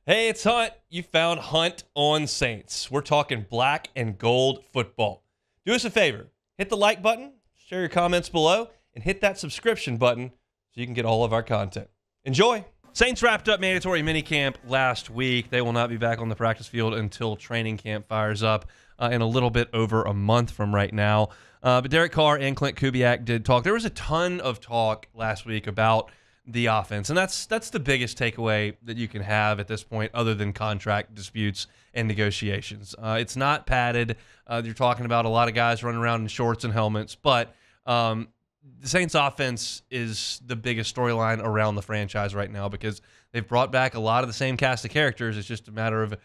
Hey, it's Hunt. You found Hunt on Saints. We're talking black and gold football. Do us a favor. Hit the like button, share your comments below, and hit that subscription button so you can get all of our content. Enjoy. Saints wrapped up mandatory minicamp last week. They will not be back on the practice field until training camp fires up in a little bit over a month from right now. But Derek Carr and Klint Kubiak did talk. There was a ton of talk last week about the offense, and that's the biggest takeaway that you can have at this point, other than contract disputes and negotiations. It's not padded. You're talking about a lot of guys running around in shorts and helmets, but the Saints offense is the biggest storyline around the franchise right now because they've brought back a lot of the same cast of characters. It's just a matter of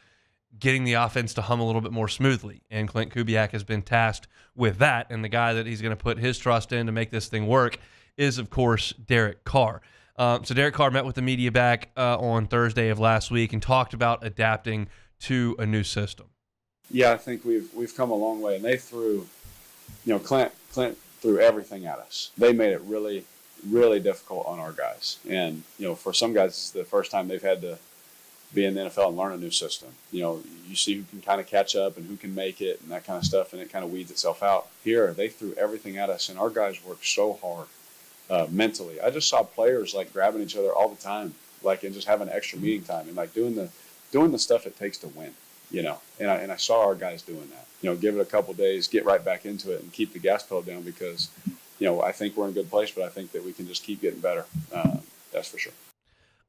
getting the offense to hum a little bit more smoothly, and Klint Kubiak has been tasked with that, and the guy that he's going to put his trust in to make this thing work is, of course, Derek Carr. So Derek Carr met with the media back on Thursday of last week and talked about adapting to a new system. Yeah, I think we've come a long way, and they threw, Klint threw everything at us. They made it really, really difficult on our guys, and for some guys, it's the first time they've had to be in the NFL and learn a new system. You see who can kind of catch up and who can make it and that kind of stuff, and it kind of weeds itself out. Here, they threw everything at us, and our guys worked so hard. Mentally, I just saw players like grabbing each other all the time, and just having extra meeting time and doing the stuff it takes to win, And I saw our guys doing that. Give it a couple days, get right back into it, and keep the gas pedal down because, I think we're in a good place, but I think that we can just keep getting better. That's for sure.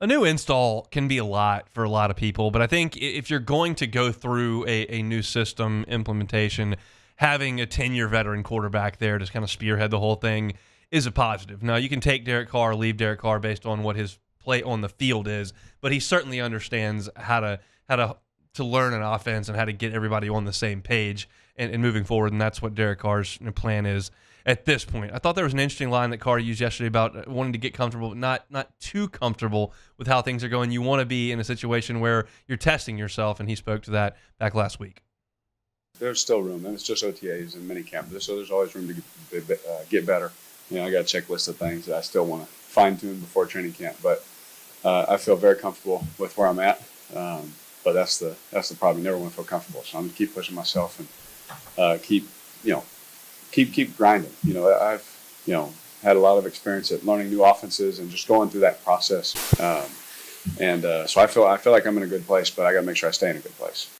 A new install can be a lot for a lot of people, but I think if you're going to go through a new system implementation, having a 10-year veteran quarterback there to kind of spearhead the whole thing is a positive. Now, you can take Derek Carr, leave Derek Carr based on what his play on the field is, but he certainly understands how to learn an offense and how to get everybody on the same page and moving forward, and that's what Derek Carr's plan is at this point. I thought there was an interesting line that Carr used yesterday about wanting to get comfortable, but not too comfortable with how things are going. You want to be in a situation where you're testing yourself, and he spoke to that back last week. There's still room, and it's just OTAs and minicamp, so there's always room to get better. I got a checklist of things that I still want to fine-tune before training camp, but I feel very comfortable with where I'm at. But that's the problem. You never want to feel comfortable, so I'm going to keep pushing myself and keep grinding. I've had a lot of experience at learning new offenses and just going through that process. So I feel like I'm in a good place, but I got to make sure I stay in a good place.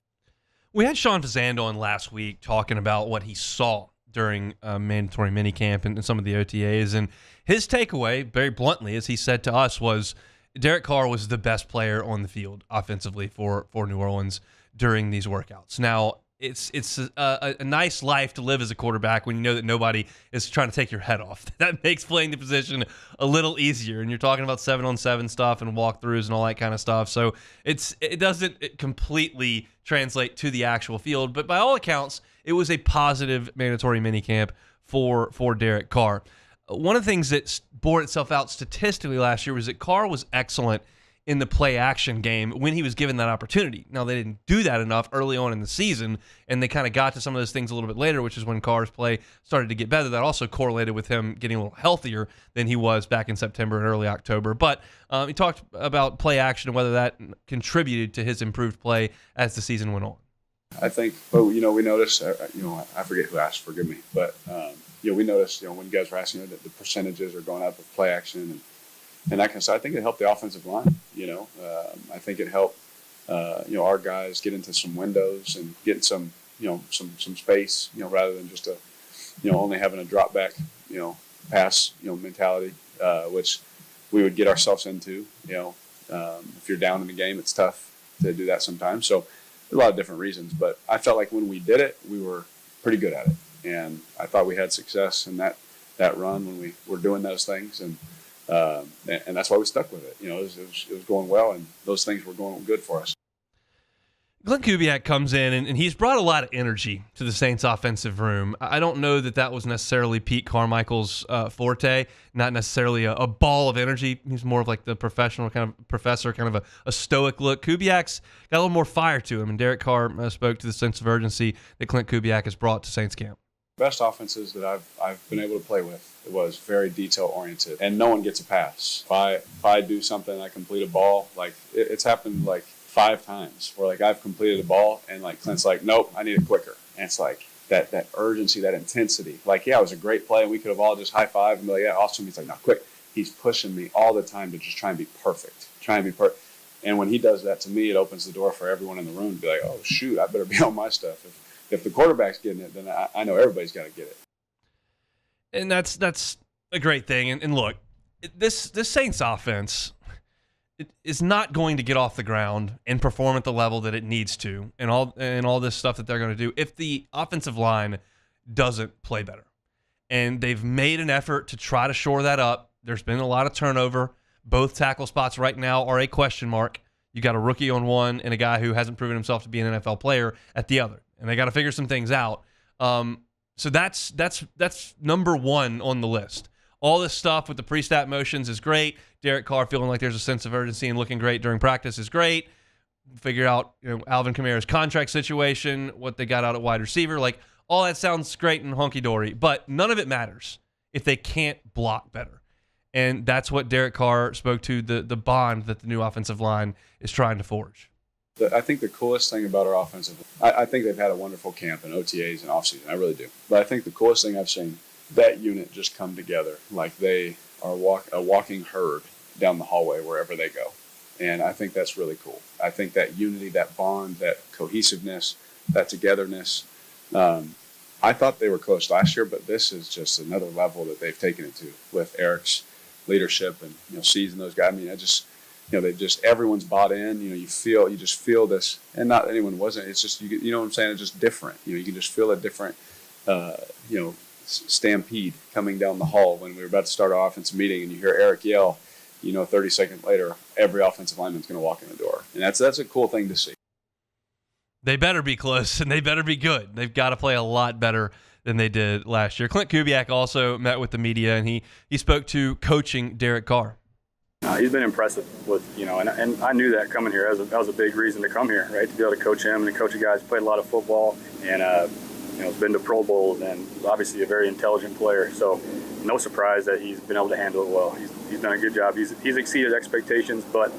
We had Sean Fazand on last week talking about what he saw during mandatory minicamp and some of the OTAs. And his takeaway, very bluntly, as he said to us, was Derek Carr was the best player on the field offensively for New Orleans during these workouts. Now, it's a nice life to live as a quarterback when you know that nobody is trying to take your head off. That makes playing the position a little easier. And you're talking about 7-on-7 stuff and walkthroughs and all that kind of stuff. So it doesn't completely translate to the actual field. But by all accounts, it was a positive mandatory minicamp for Derek Carr. One of the things that bore itself out statistically last year was that Carr was excellent in the play-action game when he was given that opportunity. Now, they didn't do that enough early on in the season, and they kind of got to some of those things a little bit later, which is when Carr's play started to get better. That also correlated with him getting a little healthier than he was back in September and early October. But he talked about play-action and whether that contributed to his improved play as the season went on. I think, we noticed, I forget who asked, forgive me, but, we noticed, when you guys were asking that the percentages are going up with play action and that kind of stuff. I think it helped the offensive line, I think it helped, our guys get into some windows and get some space, rather than just only having a drop back, pass, mentality, which we would get ourselves into, if you're down in the game, it's tough to do that sometimes. So, a lot of different reasons, but I felt like when we did it, we were pretty good at it, and I thought we had success in that run when we were doing those things, and that's why we stuck with it. It was going well, and those things were going good for us. Klint Kubiak comes in, and he's brought a lot of energy to the Saints' offensive room. I don't know that was necessarily Pete Carmichael's forte, not necessarily a ball of energy. He's more of like the professional kind of professor, kind of a stoic look. Kubiak's got a little more fire to him, and Derek Carr spoke to the sense of urgency that Klint Kubiak has brought to Saints camp. Best offenses that I've been able to play with, it was very detail-oriented, and no one gets a pass. If I do something, I complete a ball, it's happened 5 times where like I've completed a ball and like Clint's like, nope, I need it quicker. And it's like that urgency, that intensity. Like, yeah, it was a great play and we could have all just high-fived and be like, yeah, awesome. He's like, no, quick. He's pushing me all the time to just try and be perfect, And when he does that to me, it opens the door for everyone in the room to be like, oh, shoot, I better be on my stuff. If the quarterback's getting it, then I know everybody's got to get it. And that's a great thing. And look, this Saints offense, it is not going to get off the ground and perform at the level that it needs to, and all this stuff that they're going to do if the offensive line doesn't play better. And they've made an effort to try to shore that up. There's been a lot of turnover. Both tackle spots right now are a question mark. You got a rookie on one and a guy who hasn't proven himself to be an NFL player at the other, and they got to figure some things out. So that's number one on the list. All this stuff with the pre-snap motions is great. Derek Carr feeling like there's a sense of urgency and looking great during practice is great. Figure out Alvin Kamara's contract situation, what they got out at wide receiver. Like, all that sounds great and honky-dory, but none of it matters if they can't block better. And that's what Derek Carr spoke to, the bond that the new offensive line is trying to forge. I think the coolest thing about our offensive, I think they've had a wonderful camp and OTAs and offseason. I really do. But I think the coolest thing I've seen, that unit just come together like they are a walking herd down the hallway wherever they go. And I think that's really cool. I think that unity, that bond, that cohesiveness, that togetherness, I thought they were close last year, but this is just another level that they've taken it to with Eric's leadership and seizing those guys. I mean, everyone's bought in. You just feel this, and not anyone wasn't. It's just you know what I'm saying. It's just different. You can just feel a different stampede coming down the hall when we were about to start our offensive meeting, and you hear Eric yell. 30 seconds later, every offensive lineman's going to walk in the door, and that's a cool thing to see. They better be close, and they better be good. They've got to play a lot better than they did last year. Klint Kubiak also met with the media, and he spoke to coaching Derek Carr. He's been impressive with, and I knew that coming here. That was a big reason to come here, right? To be able to coach him and to coach a guy who's played a lot of football and, has been to Pro Bowls and obviously a very intelligent player. So no surprise that he's been able to handle it well. He's done a good job. He's exceeded expectations, but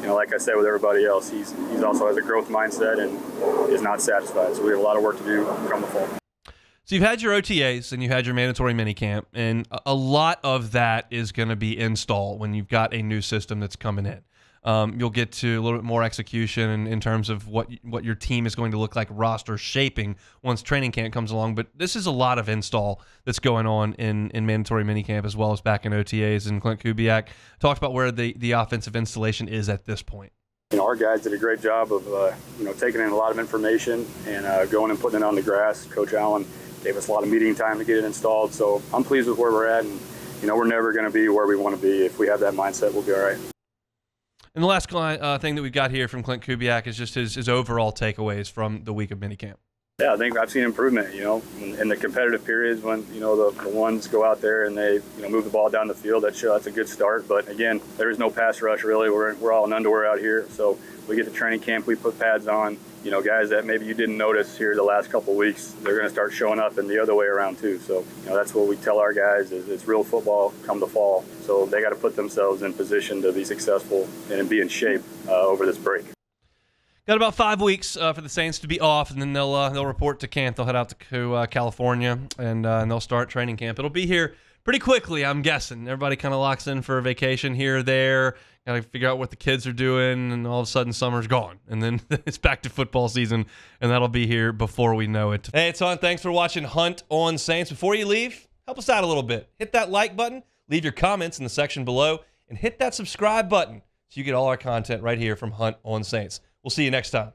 like I said with everybody else, he's also has a growth mindset and is not satisfied. So we have a lot of work to do come the fall. So you've had your OTAs and you had your mandatory minicamp, and a lot of that is going to be install when you've got a new system that's coming in. You'll get to a little bit more execution in terms of what your team is going to look like, roster shaping once training camp comes along. But this is a lot of install that's going on in mandatory minicamp as well as back in OTAs. And Klint Kubiak talked about where the offensive installation is at this point. Our guys did a great job of taking in a lot of information and going and putting it on the grass. Coach Allen gave us a lot of meeting time to get it installed. So I'm pleased with where we're at, and we're never going to be where we want to be. If we have that mindset, we'll be all right. And the last thing that we've got here from Klint Kubiak is just his overall takeaways from the week of minicamp. Yeah, I think I've seen improvement, in the competitive periods when, the ones go out there and they, move the ball down the field. That's a good start. But again, there is no pass rush really. We're all in underwear out here. So we get to training camp, we put pads on. Guys that maybe you didn't notice here the last couple of weeks, they're going to start showing up and the other way around too. So, that's what we tell our guys is it's real football come the fall. So they got to put themselves in position to be successful and be in shape over this break. Got about 5 weeks for the Saints to be off, and then they'll report to camp. They'll head out to California, and they'll start training camp. It'll be here pretty quickly, I'm guessing. Everybody kind of locks in for a vacation here or there. Got to figure out what the kids are doing, and all of a sudden summer's gone. And then it's back to football season, and that'll be here before we know it. Hey, it's Hunt. Thanks for watching Hunt on Saints. Before you leave, help us out a little bit. Hit that like button, leave your comments in the section below, and hit that subscribe button so you get all our content right here from Hunt on Saints. We'll see you next time.